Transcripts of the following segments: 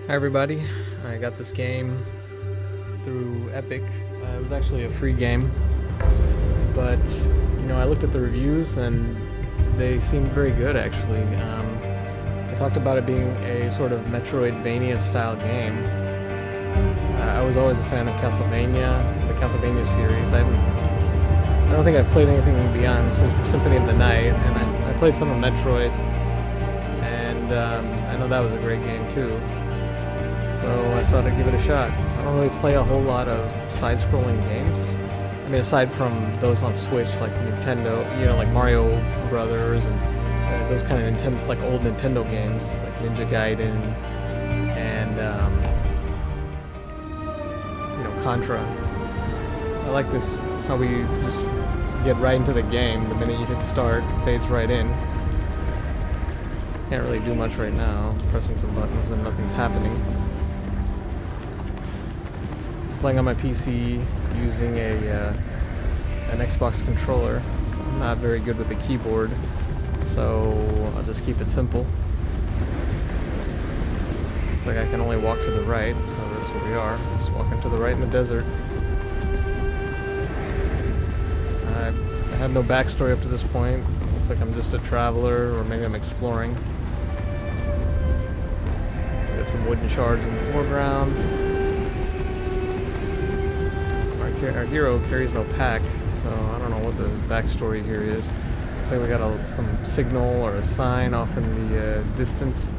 Hi everybody, I got this game through Epic. It was actually a free game, but I looked at the reviews and they seemed very good actually. I talked about it being a sort of Metroidvania style game. I was always a fan of Castlevania, the Castlevania series. I don't think I've played anything beyond Symphony of the Night, and I played some of Metroid, and I know that was a great game too. So I thought I'd give it a shot. I don't really play a whole lot of side-scrolling games. I mean, aside from those on Switch, like Nintendo, like Mario Brothers and those kind of like old Nintendo games, like Ninja Gaiden and Contra. I like this how we just get right into the game. The minute you hit start, it fades right in. Can't really do much right now. Pressing some buttons and nothing's happening. Playing on my PC using an Xbox controller. I'm not very good with the keyboard, so I'll just keep it simple. Looks like I can only walk to the right, so that's where we are. Just walking to the right in the desert. I have no backstory up to this point. Looks like I'm just a traveler, or maybe I'm exploring. So we have some wooden shards in the foreground. Our hero carries no pack, so I don't know what the backstory here is. Looks like we got some signal or a sign off in the distance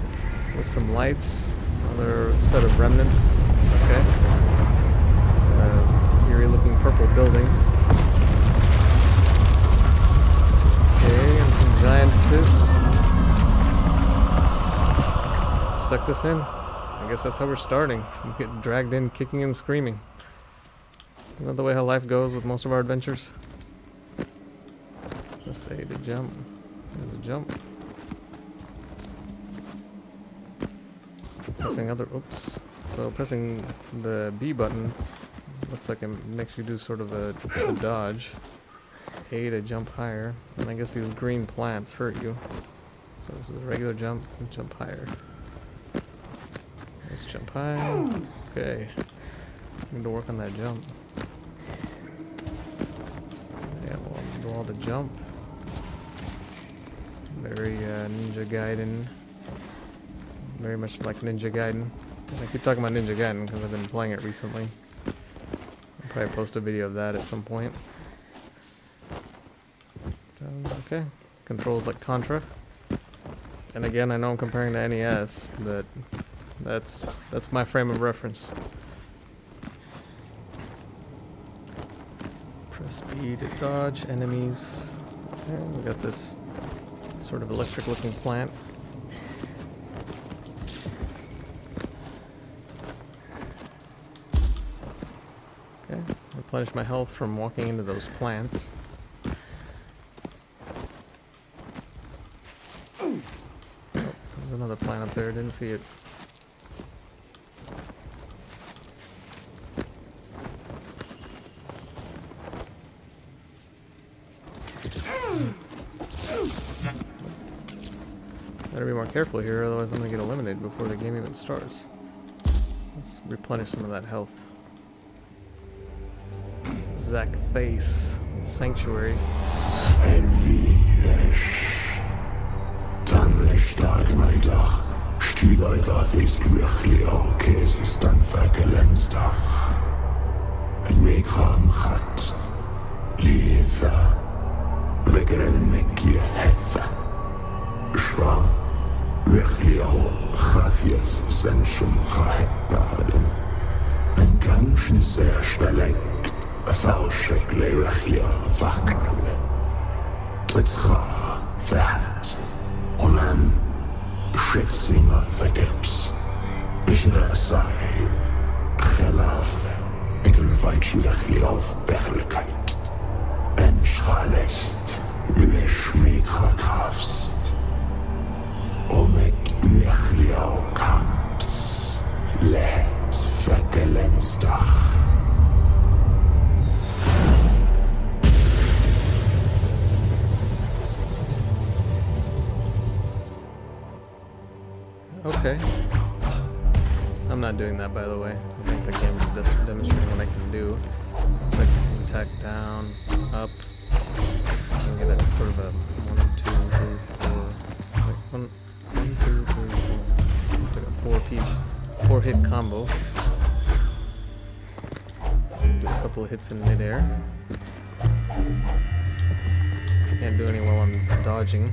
with some lights. Another set of remnants. Okay. Eerie looking purple building. Okay, and some giant fists. Sucked us in. I guess that's how we're starting. We get dragged in kicking and screaming. Isn't that the way how life goes with most of our adventures? Just say to jump. There's a jump. Pressing oops. So pressing the B button looks like it makes you do sort of a dodge. A to jump higher. And I guess these green plants hurt you. So this is a regular jump and jump higher. Let's jump high. Okay. Need to work on that jump. Do all the jump. Very Ninja Gaiden. Very much like Ninja Gaiden. And I keep talking about Ninja Gaiden because I've been playing it recently. I'll probably post a video of that at some point. Okay. Controls like Contra. And again, I know I'm comparing to NES, but that's my frame of reference. Press B to dodge enemies. And we got this sort of electric looking plant. Okay, replenish my health from walking into those plants. Oh, there's another plant up there, didn't see it. Better be more careful here, otherwise I'm gonna get eliminated before the game even starts. Let's replenish some of that health. Zacthace Sanctuary. Okay. I'm not doing that, by the way. I think the game is just demonstrating what I can do. It's like attack down, up. You get a sort of a 1, 2, 3, 4. Like 1, 2, 3, 4. It's like a 4-hit combo. Do a couple of hits in midair. Can't do any while I'm dodging.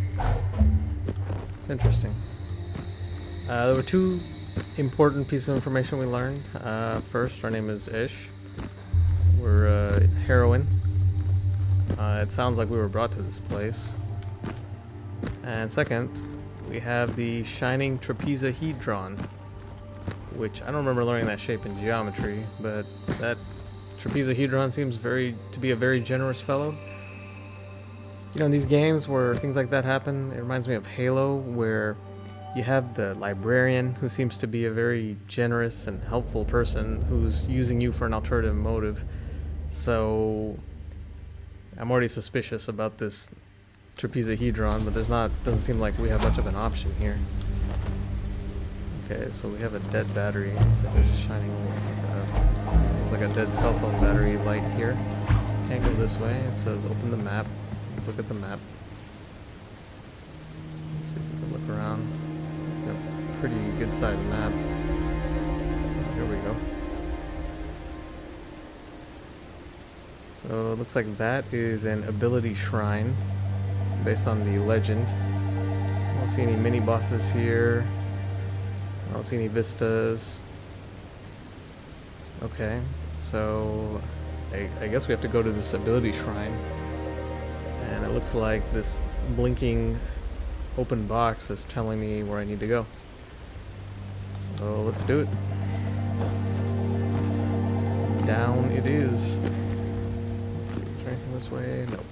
It's interesting. There were 2 important pieces of information we learned. First, our name is Ish. We're a heroine. It sounds like we were brought to this place. And second, we have the shining trapezahedron, which I don't remember learning that shape in geometry, but that trapezahedron seems to be a very generous fellow. You know, in these games where things like that happen, it reminds me of Halo, where you have the librarian who seems to be a very generous and helpful person who's using you for an alternative motive. So I'm already suspicious about this trapezahedron, but doesn't seem like we have much of an option here. Okay, so we have a dead battery. It's like there's a shining, it's like a dead cell phone battery light here. Can't go this way. It says open the map. Let's look at the map. Let's see if we can look around. Yep, pretty good sized map. Here we go. So it looks like that is an ability shrine based on the legend. I don't see any mini bosses here. I don't see any vistas. Okay, so I guess we have to go to this ability shrine. And it looks like this blinking open box is telling me where I need to go. So let's do it. Down it is. Let's see, is there anything this way? Nope.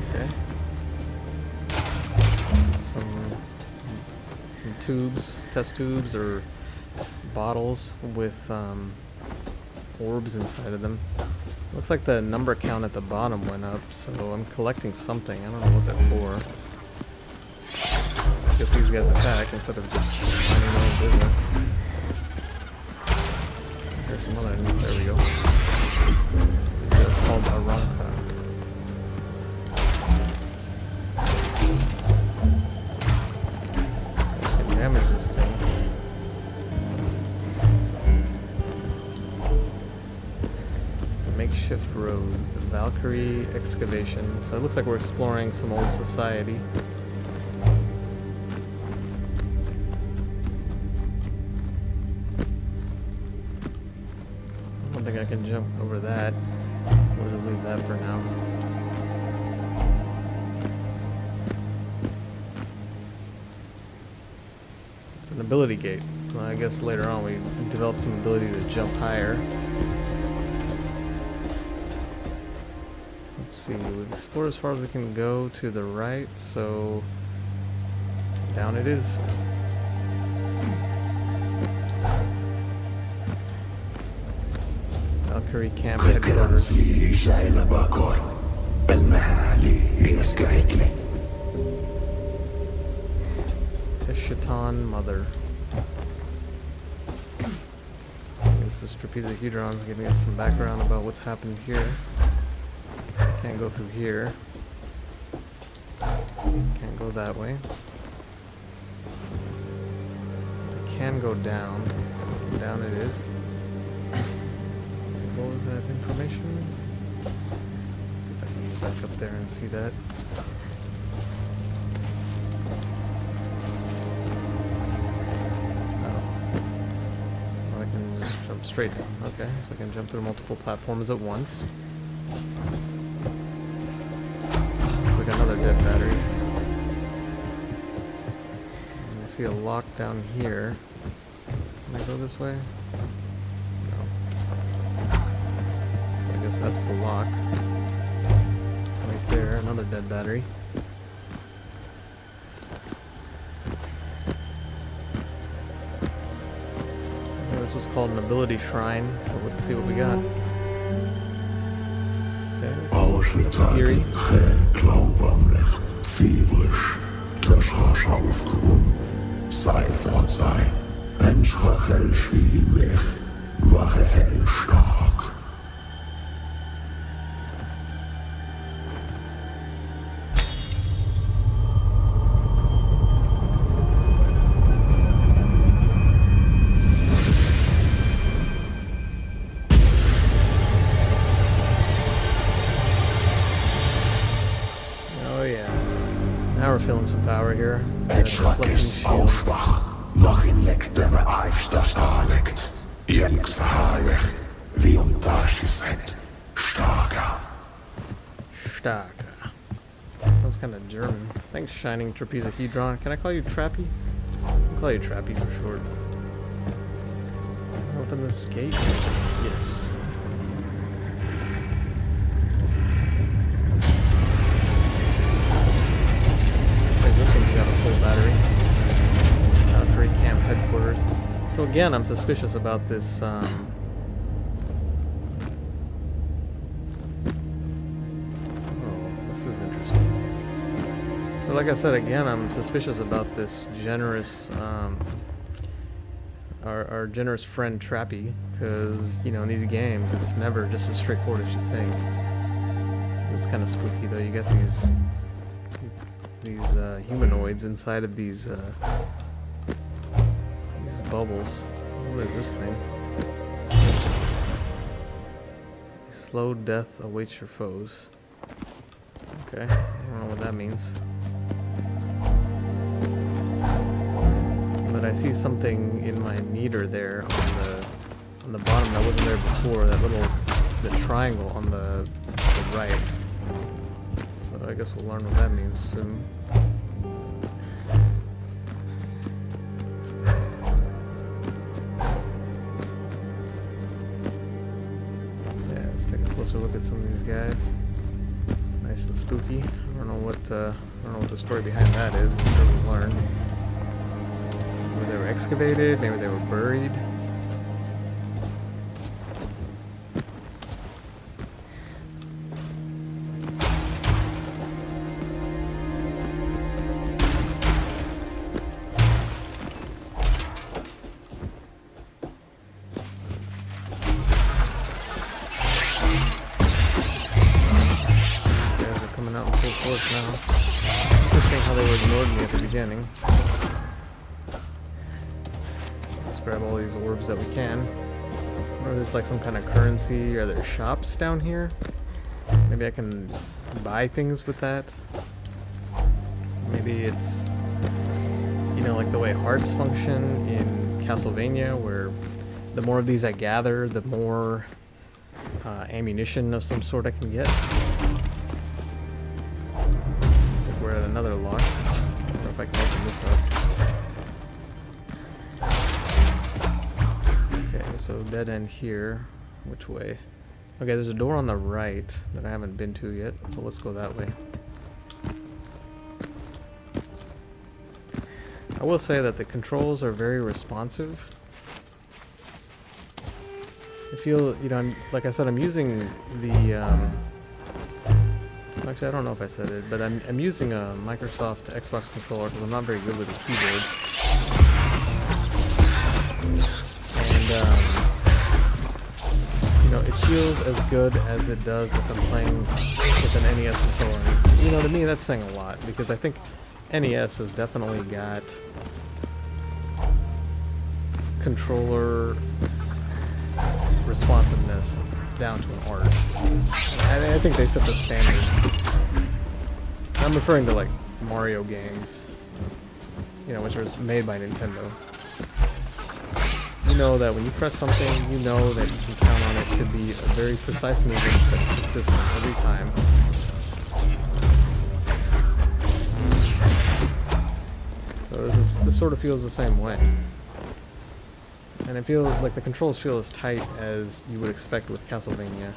Okay. Some tubes, test tubes, or bottles with orbs inside of them. Looks like the number count at the bottom went up, so I'm collecting something. I don't know what they're for. I guess these guys attack instead of just minding their own business. There's some other enemies. There we go. These are called Aranka. I can damage this thing. Makeshift roads, the Valkyrie excavation. So it looks like we're exploring some old society. I don't think I can jump over that, so we'll just leave that for now. It's an ability gate. Well, I guess later on we develop some ability to jump higher. Let's see, we've explored as far as we can go to the right, so down it is. Valkyrie camp headquarters. Eschaton Mother. I guess this trapezahedron's giving us some background about what's happened here. Can't go through here. Can't go that way. I can go down. So down it is. What was that information? Let's see if I can get back up there and see that. Oh. So I can just jump straight down. Okay, so I can jump through multiple platforms at once. Another dead battery. And I see a lock down here. Can I go this way? No. I guess that's the lock. Right there, another dead battery. Okay, this was called an ability shrine, so let's see what we got. Okay, that's eerie. Feverisch, das rasch aufgehoben. Sei fort sei, ein schwachel schwierig, wache hell stark. We're feeling some power here. Het schrak is aufschwach, noch in lektere Eifstach liegt. Jens haarig, wie Taschiset, starker. Starker. Sounds kind of German. Thanks, Shining Trapezahedron. Can I call you Trappy? I'll call you Trappy for short. Open this gate? Yes. Got a full battery. Valkyrie Camp headquarters. So again, I'm suspicious about this. Oh, this is interesting. So, like I said, again, I'm suspicious about this generous, our generous friend Trappy, because in these games, it's never just as straightforward as you think. It's kind of spooky, though. You get these humanoids inside of these bubbles. What is this thing? Slow death awaits your foes. Okay, I don't know what that means. But I see something in my meter there on the bottom that wasn't there before. The triangle on the right. So I guess we'll learn what that means soon. Yeah, let's take a closer look at some of these guys. Nice and spooky. I don't know what the story behind that is. I'm sure we'll learn. Maybe they were excavated. Maybe they were buried. Now. Interesting how they were ignored me at the beginning. Let's grab all these orbs that we can. I wonder if it's like some kind of currency. Are there shops down here? Maybe I can buy things with that. Maybe it's, like the way hearts function in Castlevania, where the more of these I gather, the more ammunition of some sort I can get. We're at another lock. I don't know if I can open this up. Okay, so dead end here. Which way? Okay, there's a door on the right that I haven't been to yet, so let's go that way. I will say that the controls are very responsive. I feel, like I said, I'm using the actually, I don't know if I said it, but I'm using a Microsoft Xbox controller because I'm not very good with a keyboard. And, it feels as good as it does if I'm playing with an NES controller. To me, that's saying a lot, because I think NES has definitely got controller responsiveness down to an art. I think they set the standard. I'm referring to like Mario games, which was made by Nintendo. You know that when you press something, you know that you can count on it to be a very precise movement that's consistent every time. So this sort of feels the same way. And I feel like the controls feel as tight as you would expect with Castlevania.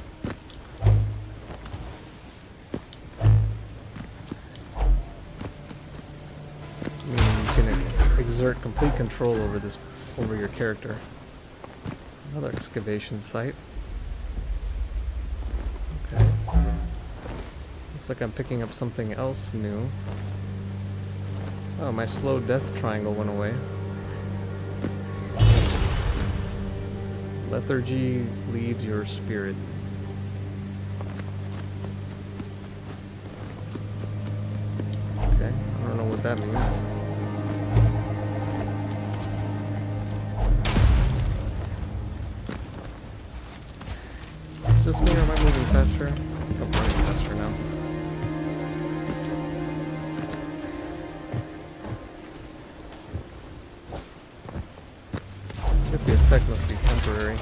Meaning you can exert complete control over your character. Another excavation site. Okay. Looks Looks like I'm picking up something else new. Oh, my slow death triangle went away. Lethargy leaves your spirit. Okay, I don't know what that means. Is it just me or am I moving faster? I'm running faster now. I guess the effect must be temporary.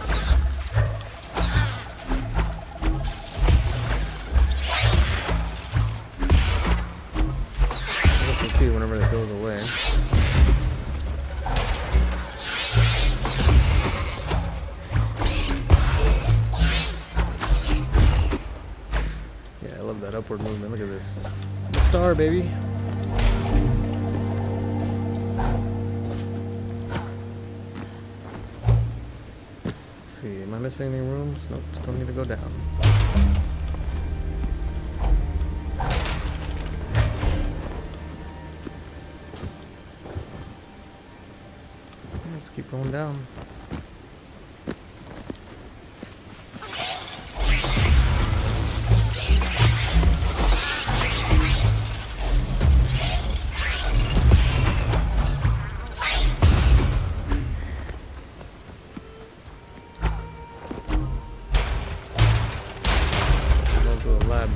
I can see whenever it goes away. Yeah, I love that upward movement. Look at this. The star, baby. See, am I missing any rooms? Nope, still need to go down. Let's keep going down.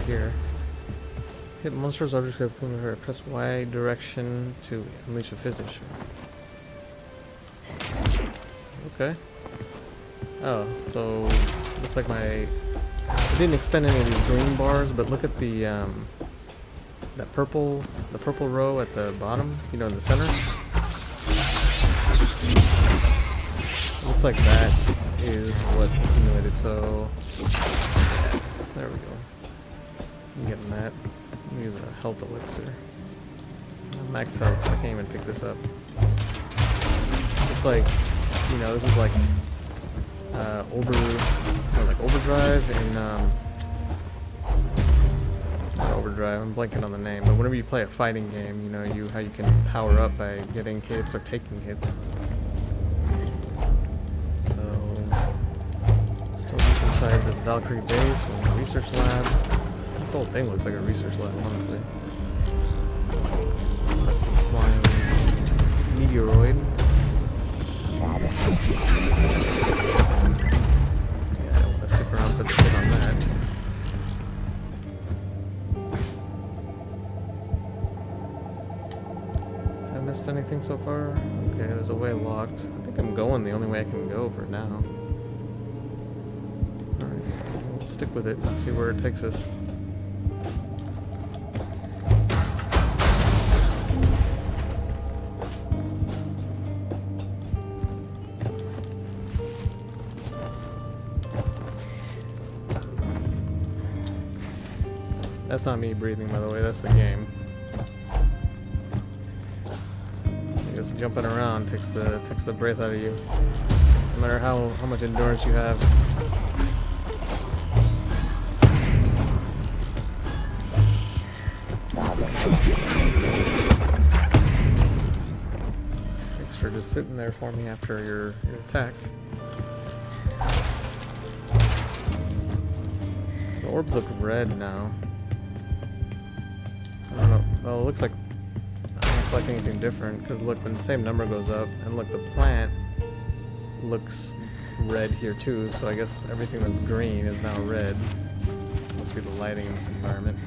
Here. Hit monsters, objects have flown over. Press Y direction to unleash a finisher. Okay. Oh, so looks like I didn't expend any of these green bars, but look at the that purple row at the bottom. You know, in the center. Looks like that is what accumulated. So yeah, there we go. I'm getting that. I'm gonna use a health elixir. Max health, so I can't even pick this up. It's like, you know, this is like overdrive and not overdrive. I'm blanking on the name, but whenever you play a fighting game, you know how you can power up by getting hits or taking hits. So still deep inside this Valkyrie base, we're in the research lab. This whole thing looks like a research lab, honestly. That's some flying meteoroid. Yeah, I don't want to stick around for the hit on that. Have I missed anything so far? Okay, there's a way locked. I think I'm going the only way I can go for now. Alright, let's stick with it and see where it takes us. That's not me breathing, by the way, that's the game. I guess jumping around takes the breath out of you. No matter how much endurance you have. Thanks for just sitting there for me after your attack. The orbs look red now. I don't know. Well, it looks like I don't collect anything different because look, when the same number goes up, and look, the plant looks red here too. So I guess everything that's green is now red. Must be the lighting in this environment.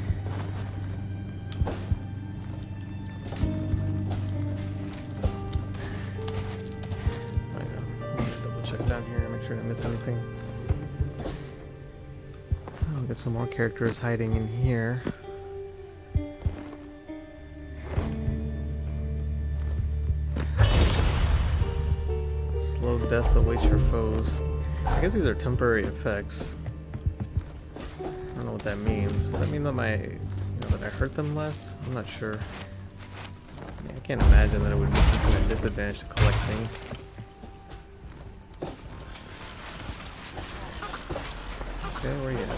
I know. I'm gonna double check down here and make sure I didn't miss anything. I'll get some more characters hiding in here. Slow death awaits your foes. I guess these are temporary effects. I don't know what that means. Does that mean that that I hurt them less? I'm not sure. I mean, I can't imagine that it would be some kind of disadvantage to collect things. Okay, where are you at?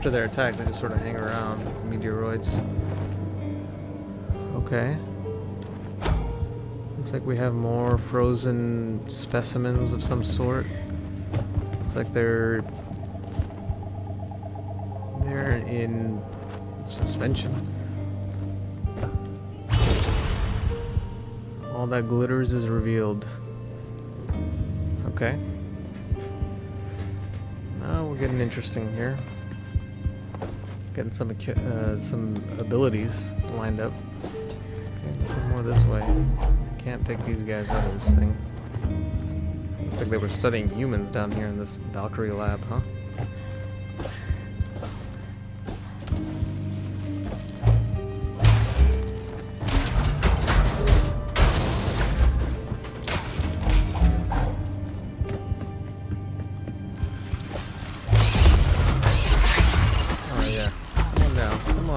after their attack, they just sort of hang around, these meteoroids. Okay. Looks like we have more frozen specimens of some sort. Looks like they're in suspension. All that glitters is revealed. Okay. Now we're getting interesting here. Getting some abilities lined up. Okay, nothing more this way. Can't take these guys out of this thing. Looks like they were studying humans down here in this Valkyrie lab, huh?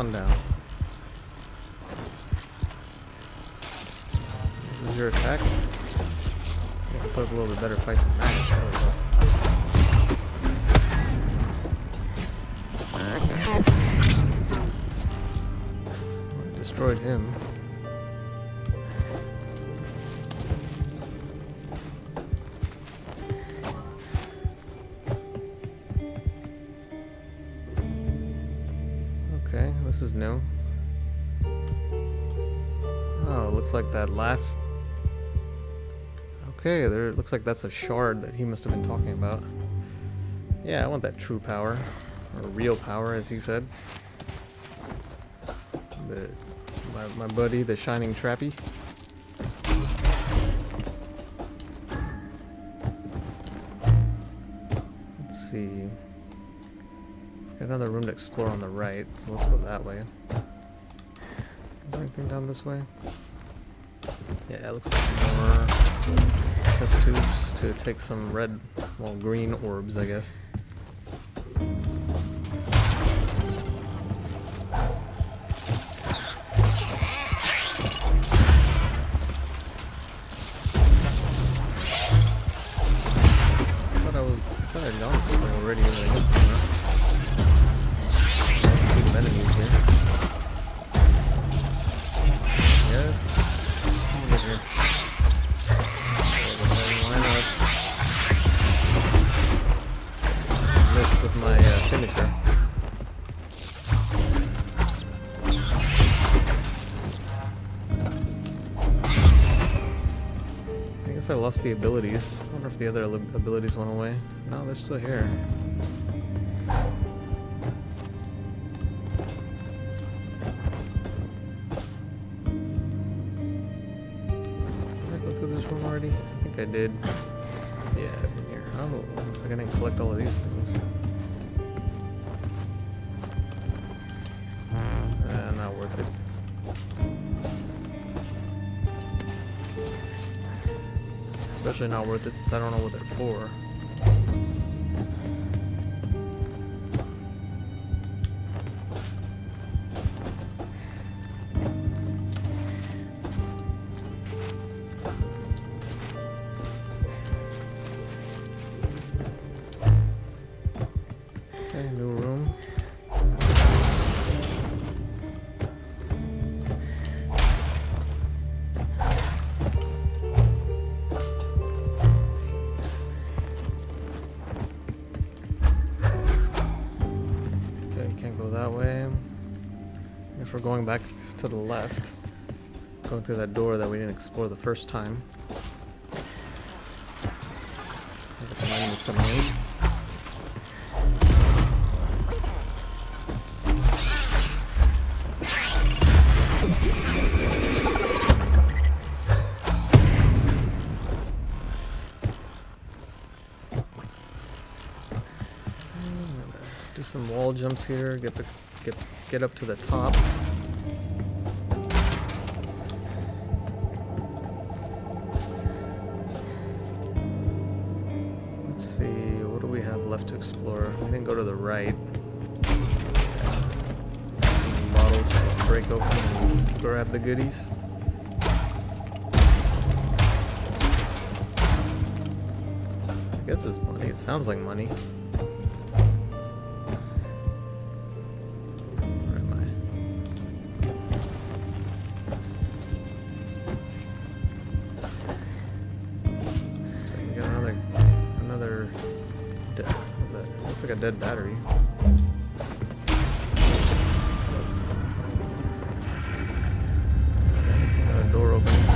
Down. This is your attack. You have to put up a little bit better fight than that. I destroyed him. Okay, this is new. Oh, looks like that last... Okay, there looks like that's a shard that he must have been talking about. Yeah, I want that true power. Or real power, as he said. My buddy, the Shining Trappy. Let's see... Got another room to explore on the right, so let's go that way. Is there anything down this way? Yeah, it looks like more test tubes to take some red, well, green orbs, I guess. I thought I had gone this way already. Enemies here. Yes. Come over here. Line up. Missed with my finisher. I guess I lost the abilities. I wonder if the other abilities went away. No, they're still here. Already? I think I did. Yeah, I've been here. Oh, looks like I didn't collect all of these things. Not worth it. Especially not worth it since I don't know what they're for. New room. Okay, can't go that way. If we're going back to the left, going through that door that we didn't explore the first time. The line is coming in. Do some wall jumps here. Get up to the top. Let's see. What do we have left to explore? We didn't go to the right. Some bottles to break open and grab the goodies. I guess it's money. It sounds like money. Looks like a dead battery. Got a door open.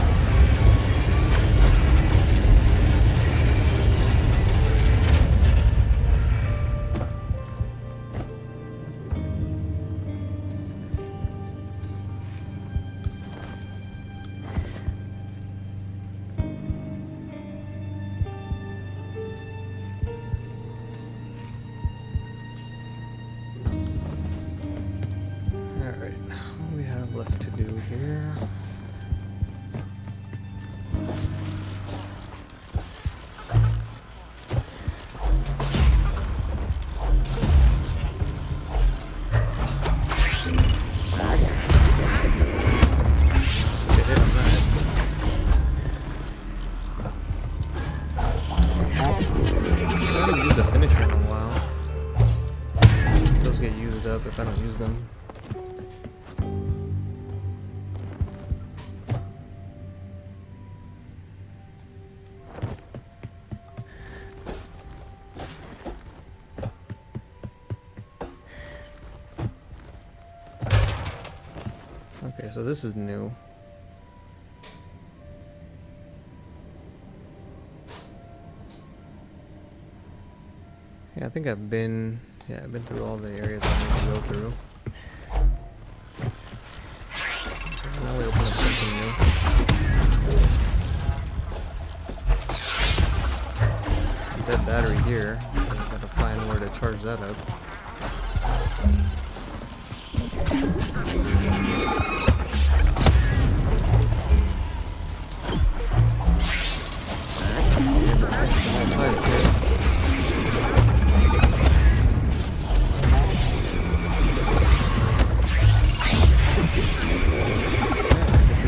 Left to do here. Get hit on that. I haven't used the finisher in a while. Those get used up if I don't use them. Okay, so this is new. Yeah, I think I've been through all the areas I need to go through. Now we open up something new. Dead battery here. So I've got to find where to charge that up.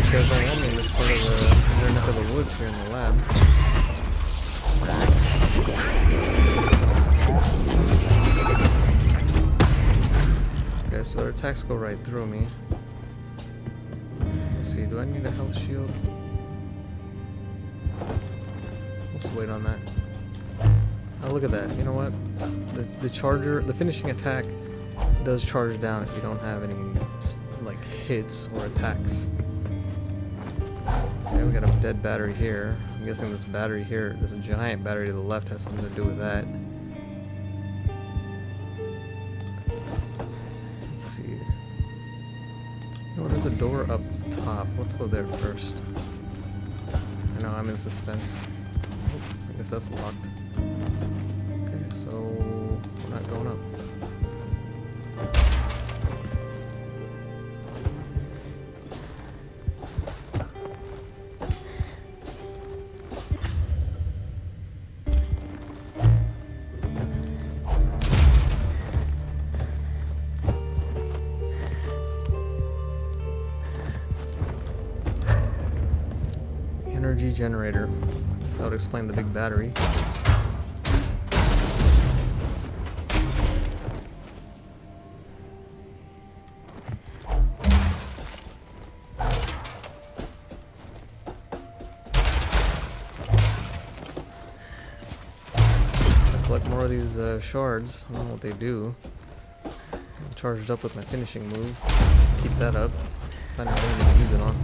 Because I am in this part of the neck of the woods here in the lab. Okay, so their attacks go right through me. Let's see, do I need a health shield? Let's wait on that. Oh, look at that. You know what? The finishing attack does charge down if you don't have any like hits or attacks. Okay, we got a dead battery here. I'm guessing this battery here, this giant battery to the left has something to do with that. Let's see. You know what, there's a door up top. Let's go there first. I know, I'm in suspense. Oh, I guess that's locked. Okay, so we're not going up. Energy generator. So that would explain the big battery. Collect more of these shards. I don't know what they do. I'm charged up with my finishing move. Let's keep that up. Find out what to use it on.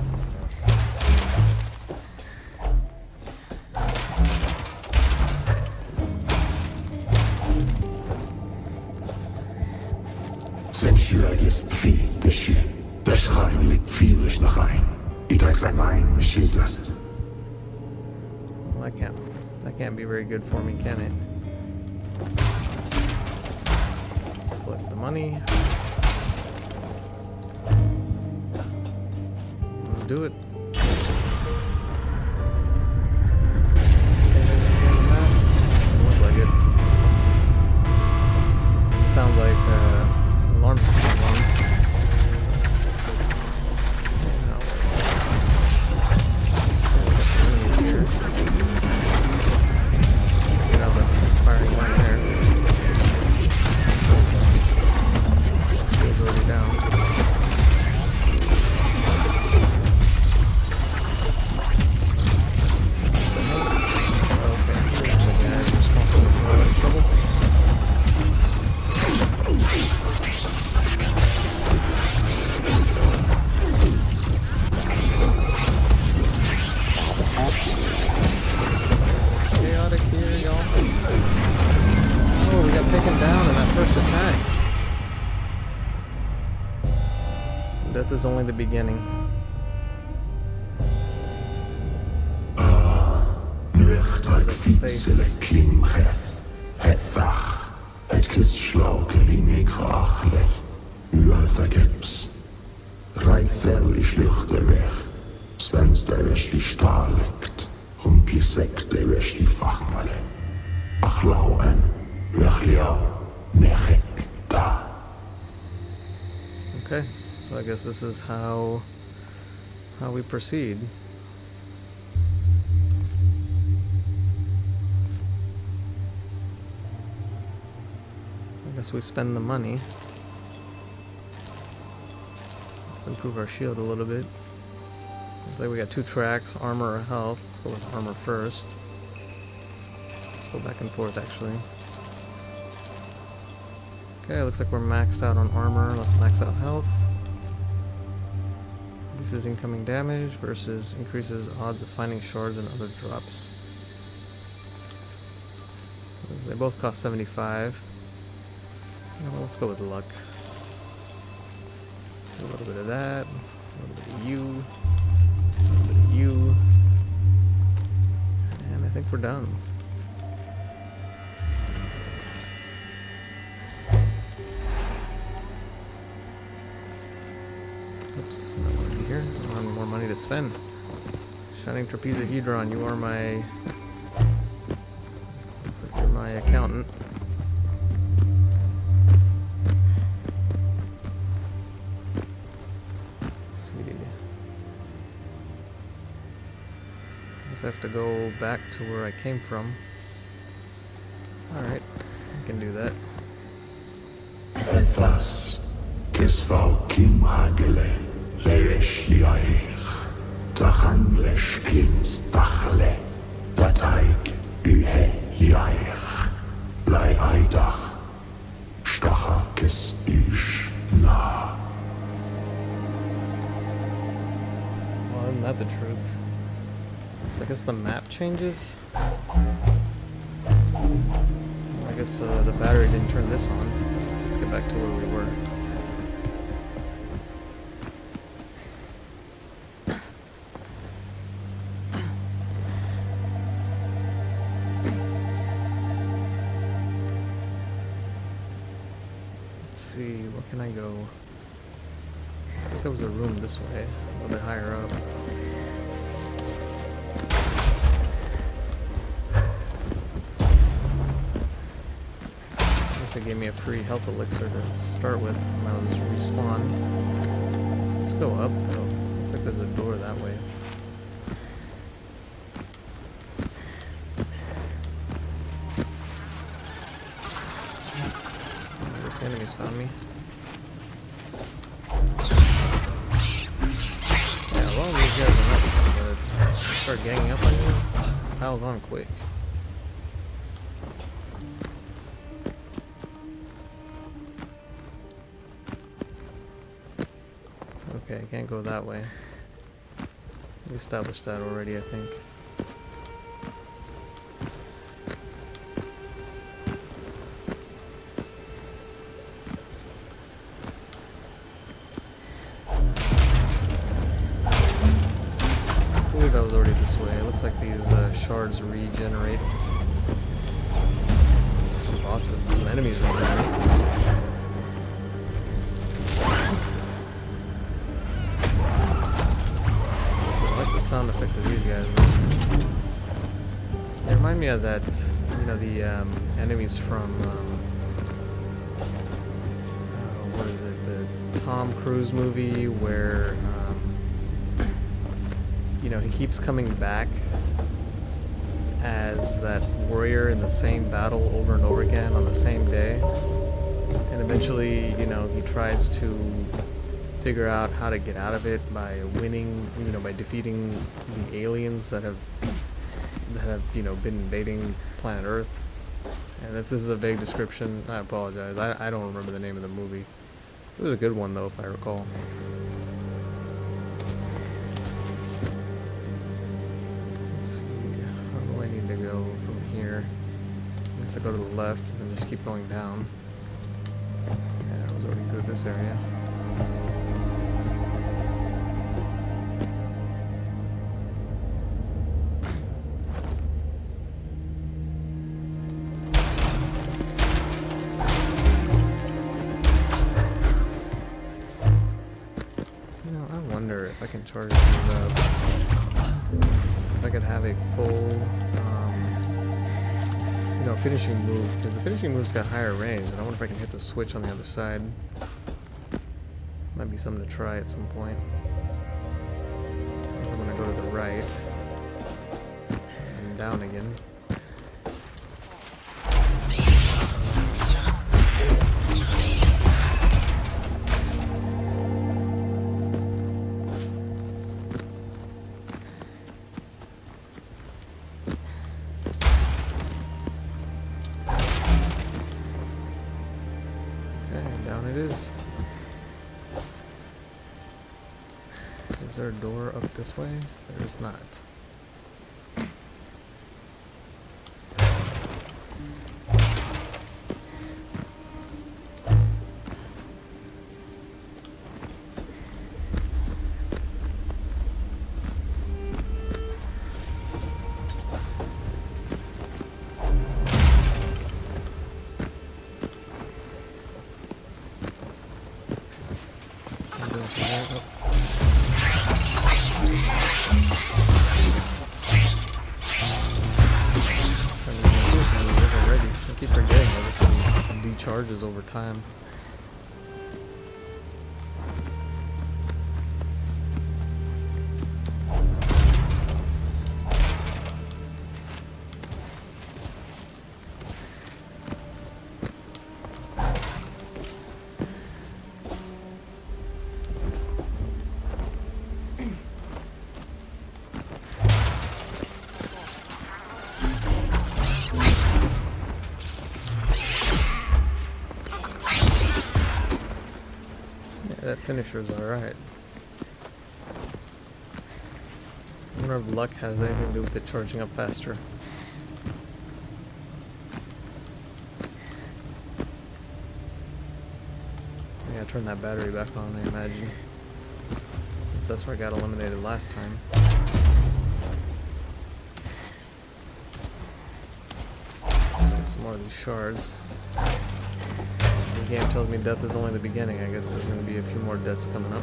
Sensuur jest twi, desje. De schuim liep virus nog een. Ik trek zijn wijn, misschien vast. Well, that can't be very good for me, can it? Let's collect the money. Let's do it. Doesn't look like it. It sounds like alarm system on. Here. Get out the firing line there. Shield's already down. taken down in that first attack. Death is only the beginning. Nuchtheid fietsele klimhef. Het vach. Het kistschlauke die nekrachle. Ual vergeps. Reifällig luchte weg. Svenster wäsch die Stahlekt. Die sekte wäsch die Fachmalle. Ach lauen. Wechlia. Nechek. Da. Okay, so I guess this is how we proceed. I guess we spend the money. Let's improve our shield a little bit. Looks like we got 2 tracks, armor or health. Let's go with armor first. Let's go back and forth actually. Okay, looks like we're maxed out on armor. Let's max out health. Reduces incoming damage versus increases odds of finding shards and other drops. They both cost 75. Well, let's go with luck. A little bit of that, a little bit of you, a little bit of you, and I think we're done. Oops, not want to be here. I want more money to spend. Shining Trapezahedron, you are my... Looks like you're my accountant. I have to go back to where I came from. Alright, I can do that. Etwas kisvau kim hagele leresh liaich tachanlesh klins tachle dataik uhe liaich lai aidach stacha kis ish na. Well, isn't that the truth? So I guess the map changes. I guess the battery didn't turn this on. Let's get back to where we were. Let's see, where can I go? Looks like there was a room this way, a little bit higher up. It gave me a free health elixir to start with when I was respawned. Let's go up though. Looks like there's a door that way. Oh, this enemy's found me. Yeah, well, these guys are not gonna start ganging up on you. Piles on quick. Okay, can't go that way. We established that already, I think. I believe I was already this way. It looks like these shards regenerate. Some bosses, some enemies regenerate. Sound effects of these guys. They remind me of that, you know, the enemies from what is it, the Tom Cruise movie where you know, he keeps coming back as that warrior in the same battle over and over again on the same day, and eventually, you know, he tries to figure out how to get out of it by winning, you know, by defeating the aliens that have, you know, been invading planet Earth. And if this is a vague description, I apologize. I don't remember the name of the movie. It was a good one though, if I recall. Let's see, how do I need to go from here? guess I go to the left and then just keep going down. Yeah, I was already through this area. If I can charge these up, if I could have a full, finishing move, because the finishing move's got higher range, and I wonder if I can hit the switch on the other side. Might be something to try at some point. I guess I'm gonna go to the right and down again. It is. So is there a door up this way? There is not. Charges over time. That finisher's alright. I wonder if luck has anything to do with it charging up faster. Yeah, turn that battery back on, I imagine. Since that's where I got eliminated last time. Let's get some more of these shards. The game tells me death is only the beginning. I guess there's going to be a few more deaths coming up.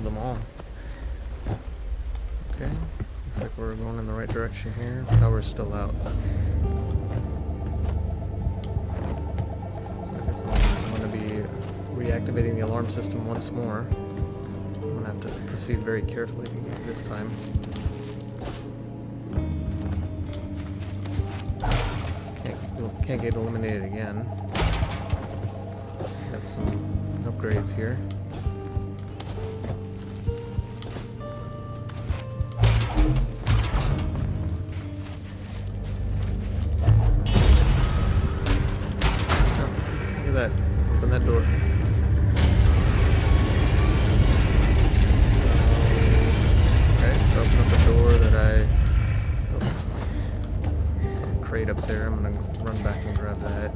Them all. Okay, looks like we're going in the right direction here. Power's still out. So I guess I'm going to be reactivating the alarm system once more. I'm going to have to proceed very carefully this time. Can't get eliminated again. Got some upgrades here. Open that door. Okay, so open up the door that I... Oh, some crate up there. I'm gonna run back and grab that.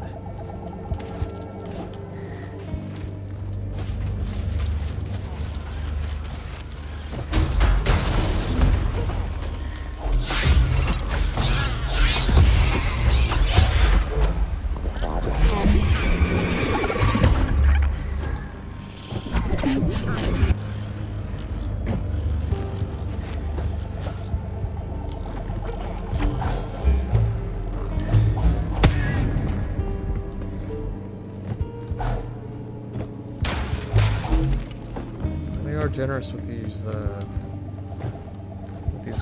generous with these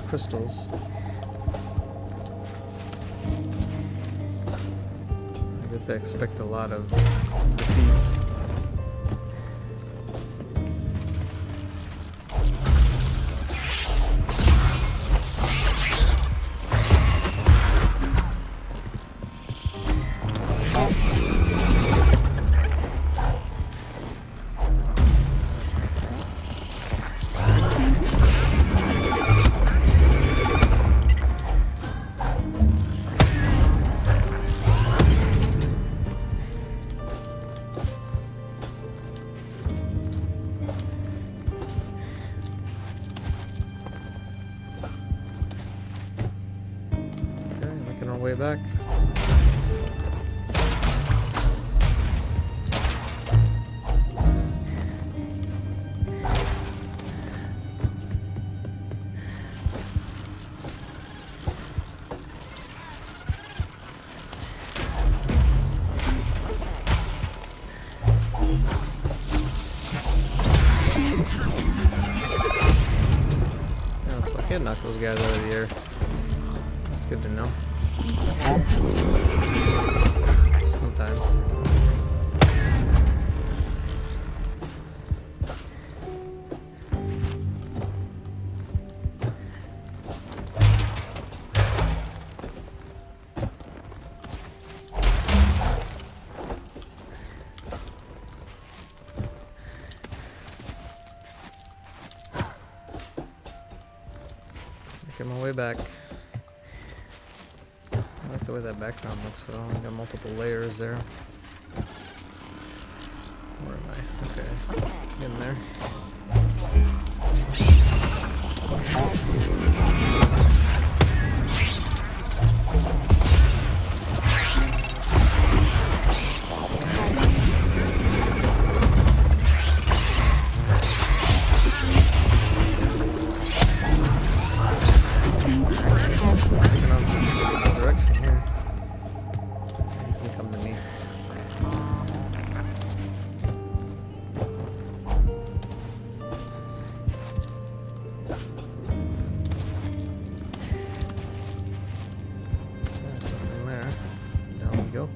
crystals. I guess I expect a lot of defeats. Way back. Yeah, so I can knock those guys out of the air. That's good to know. Sometimes. Making my way back. I like the way that background looks though. I got multiple layers there. Where am I? Okay. Getting there. Taking on some direction here. You can come to me. There's something there. Down we go.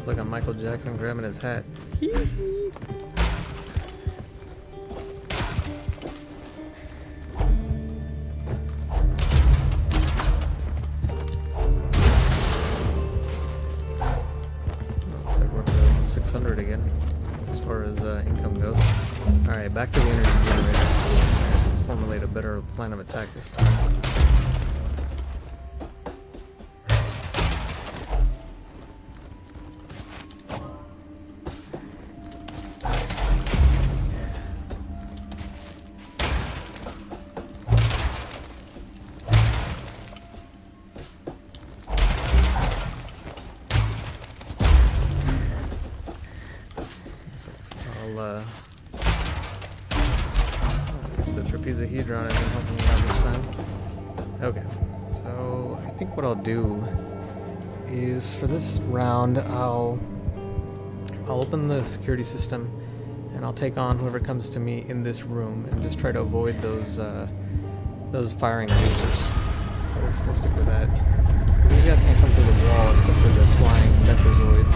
Like a Michael Jackson grabbing his hat. Looks like we're up to 600 again as far as income goes. Alright, back to the energy generator. Let's formulate a better plan of attack this time. I guess the trapezohedron isn't helping me out this time. Okay, so I think what I'll do is for this round I'll open the security system and I'll take on whoever comes to me in this room and just try to avoid those firing lasers. So let's stick with that. Because these guys can't come through the wall except for the flying Metrozoids.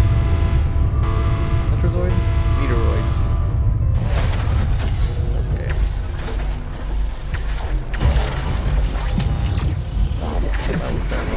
Metrozoid? Meteoroids. Okay. That was bad.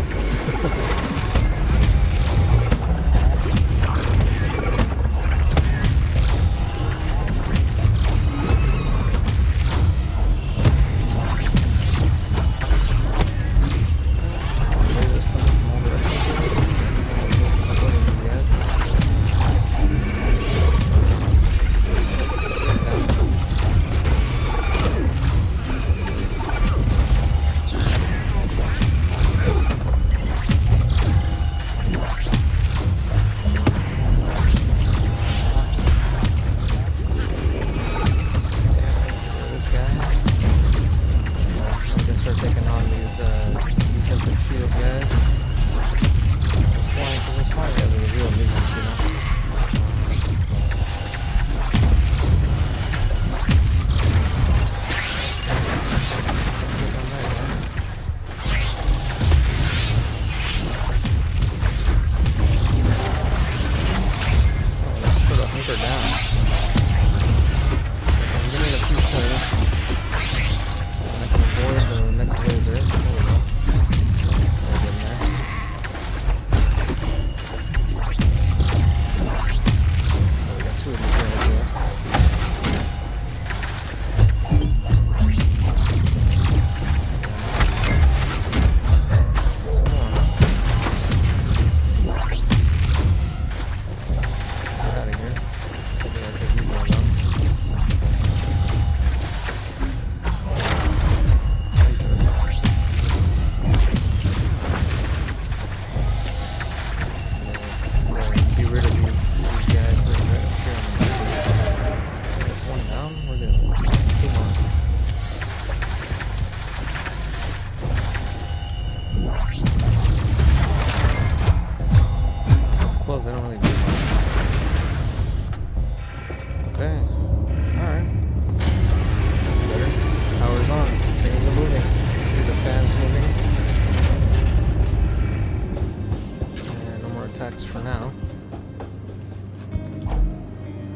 her down. I'm getting a few swings. And I can avoid the next laser. There we go. We're getting there. Oh, we got two of these guys here. Close, I don't really do much. Okay. Alright. That's better. Power's on. Things are moving. The fan's moving. And no more attacks for now.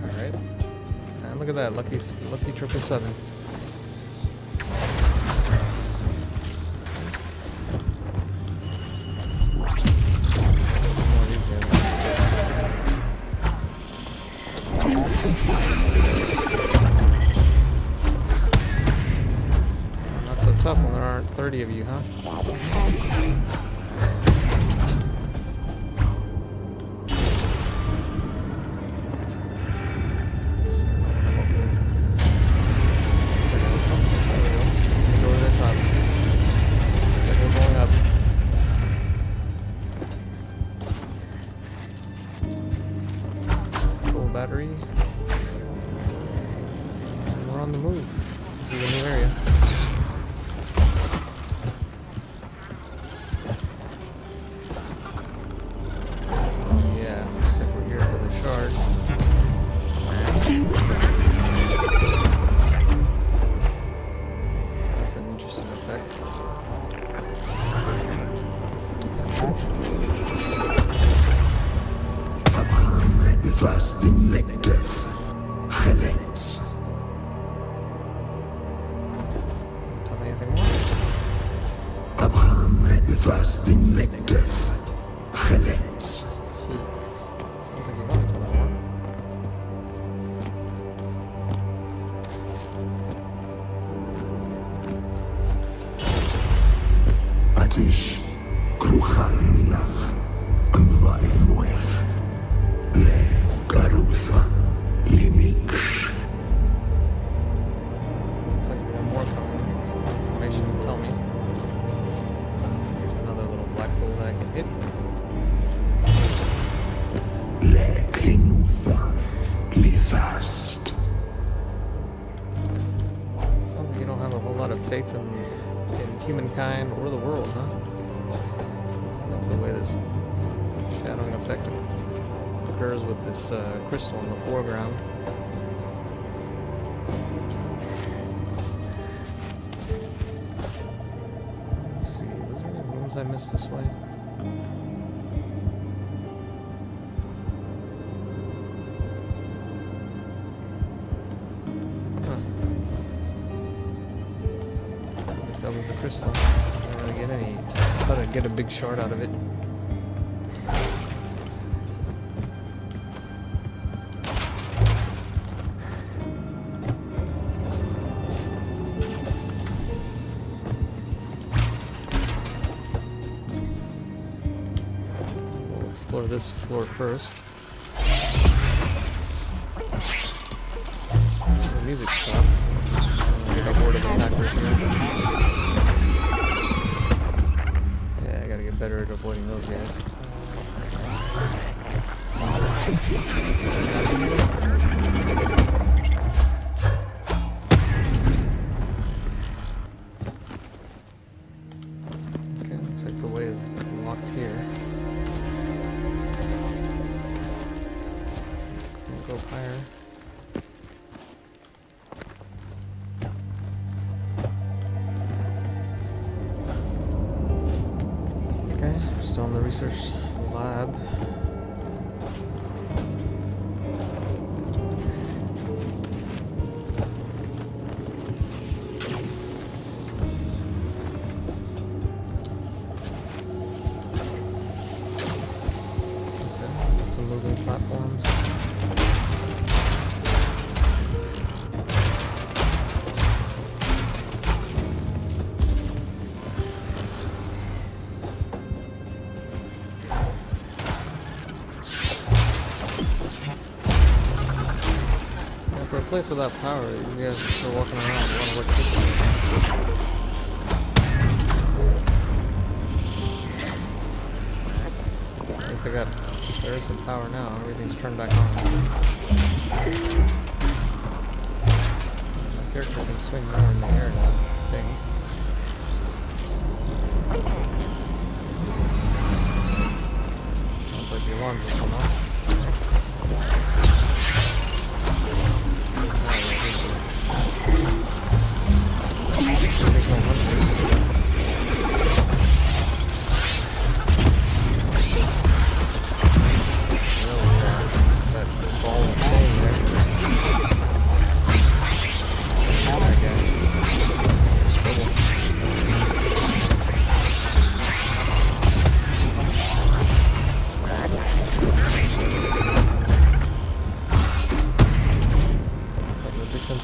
Alright. And look at that. Lucky 777. Not so tough when there aren't 30 of you, huh? Go to the top. Second going up. Full battery. And we're on the move. This is a new area. Yeah, looks like we're here for the shard. That's an interesting effect. Abraham bevaast de nekdef. Gelekt. Tell me anything more? Abraham bevaast de nekdef. Gelekt. Sounds like you want to tell me more. Atish. Kruchal minach. Amwai noech. Le garutha. Limiksh. Looks like we got more coming. Information to tell me. Here's another little black hole that I can hit. Le krinutha. Lithast. Sounds like you don't have a whole lot of faith in humankind or the world, huh? I love the way this shadowing effect occurs with this crystal in the foreground. Let's see, was there any rooms I missed this way? Huh. I guess that was the crystal. I didn't really get any. I thought I'd get a big shard out of it. We'll explore this floor first. So the music stopped. We have a horde of attackers here. Yeah, I gotta get better at avoiding those guys. Okay, looks like the way is locked here. We'll go higher. Okay, we're still in the research lab. For a place without power, these guys are still walking around with a lot of electricity. At least there is some power now. Everything's turned back on. My character can swing more in the air now, I think. Sounds like the alarm will come off.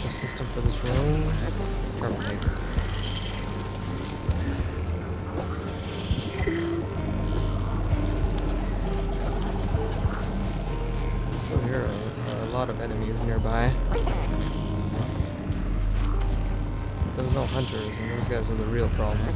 System for this room. Terminated. So here are a lot of enemies nearby. There's no hunters, and those guys are the real problem.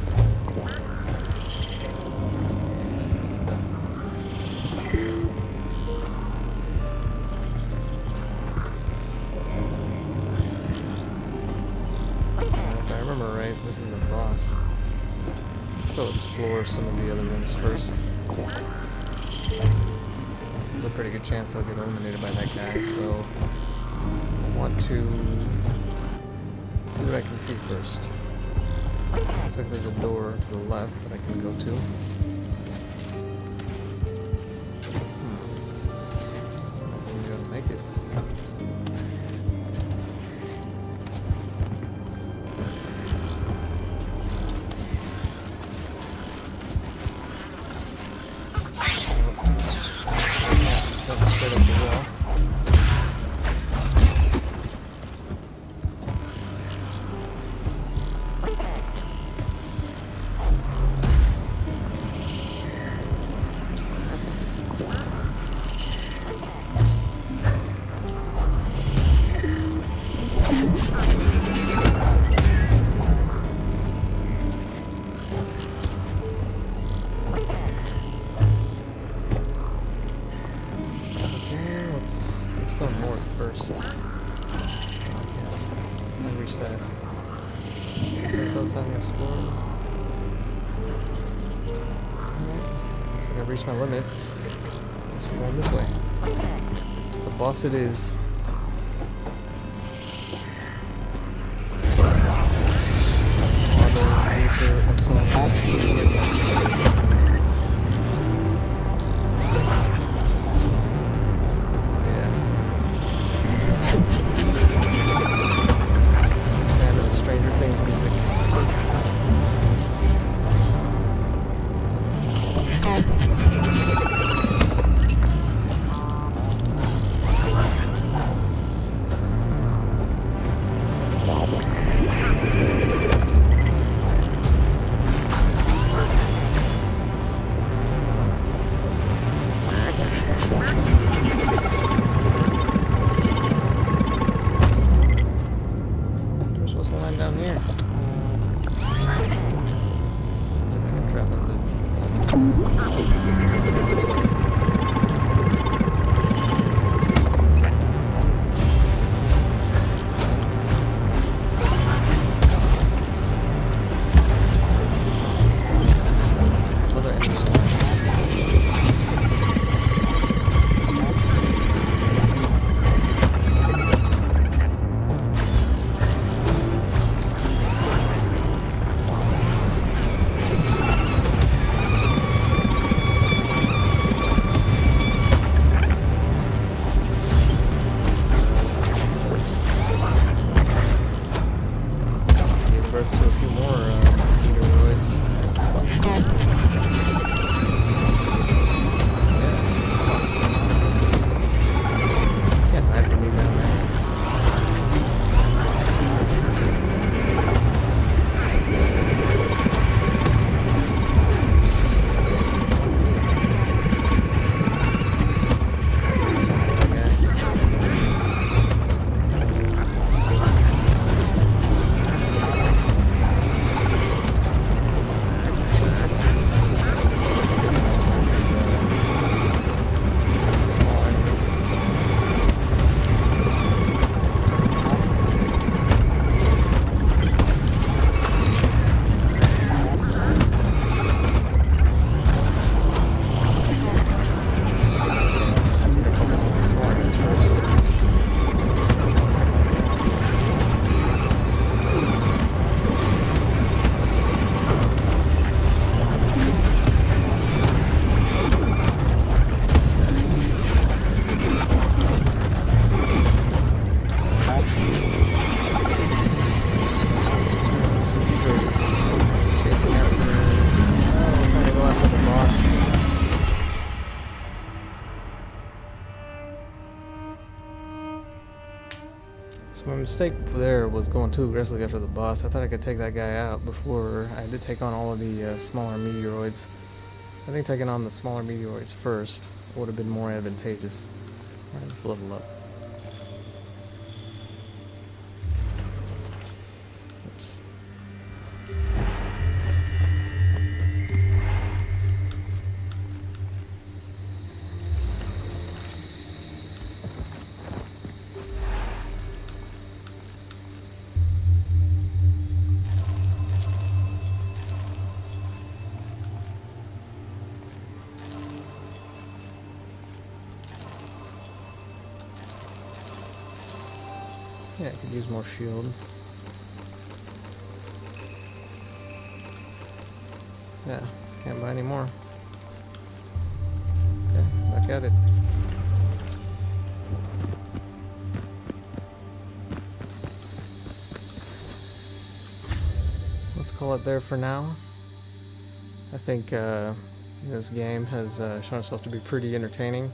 Right, this is a boss. Let's go explore some of the other rooms first. There's a pretty good chance I'll get eliminated by that guy, so I want to see what I can see first. Looks like there's a door to the left that I can go to. I'm gonna make it. Straight up the wall. Let's go north first. Yeah, I reached that. This outside and explore. Alright. Looks like I've reached my limit. Guess we're going this way. To the boss it is. So my mistake there was going too aggressively after the boss. I thought I could take that guy out before I had to take on all of the smaller meteoroids. I think taking on the smaller meteoroids first would have been more advantageous. Alright, let's level up. Oops. Yeah, I could use more shield. Yeah, can't buy any more. Okay, back at it. Let's call it there for now. I think this game has shown itself to be pretty entertaining.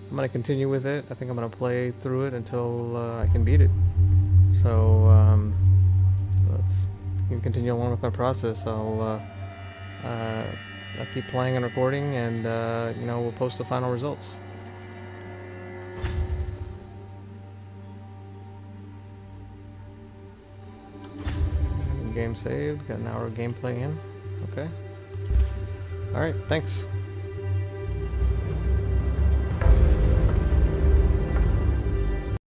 I'm going to continue with it. I think I'm going to play through it until I can beat it. So let's continue along with my process. I'll keep playing and recording, and you know, we'll post the final results. Game saved. Got an hour of gameplay in. Okay. All right. Thanks.